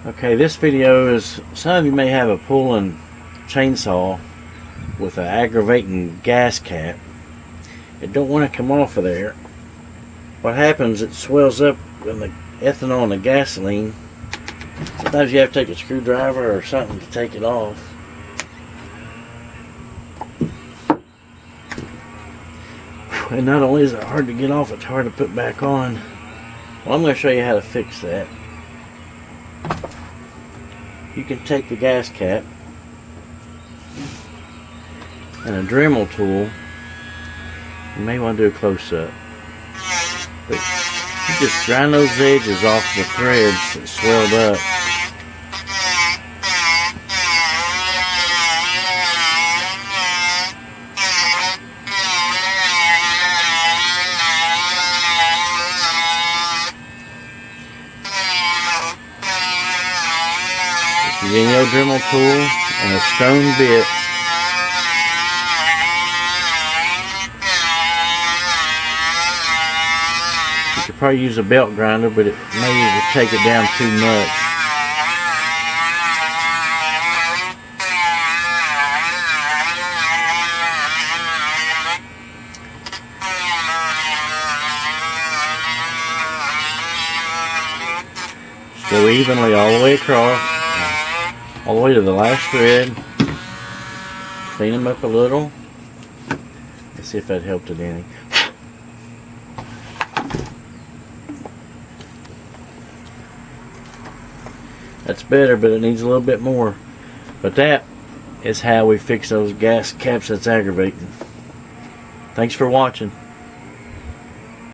Okay, this video is, some of you may have a Poulan chainsaw with an aggravating gas cap. It don't want to come off of there. What happens, it swells up in the ethanol and the gasoline. Sometimes you have to take a screwdriver or something to take it off. And not only is it hard to get off, it's hard to put back on. Well, I'm going to show you how to fix that. You can take the gas cap and a Dremel tool. You may want to do a close-up. But you just grind those edges off the threads that swelled up. Using your Dremel tool and a stone bit, you could probably use a belt grinder, but it may take it down too much. Just go evenly all the way across. All the way to the last thread. Clean them up a little. Let's see if that helped it any. That's better, but it needs a little bit more. But that is how we fix those gas caps that's aggravating. Thanks for watching.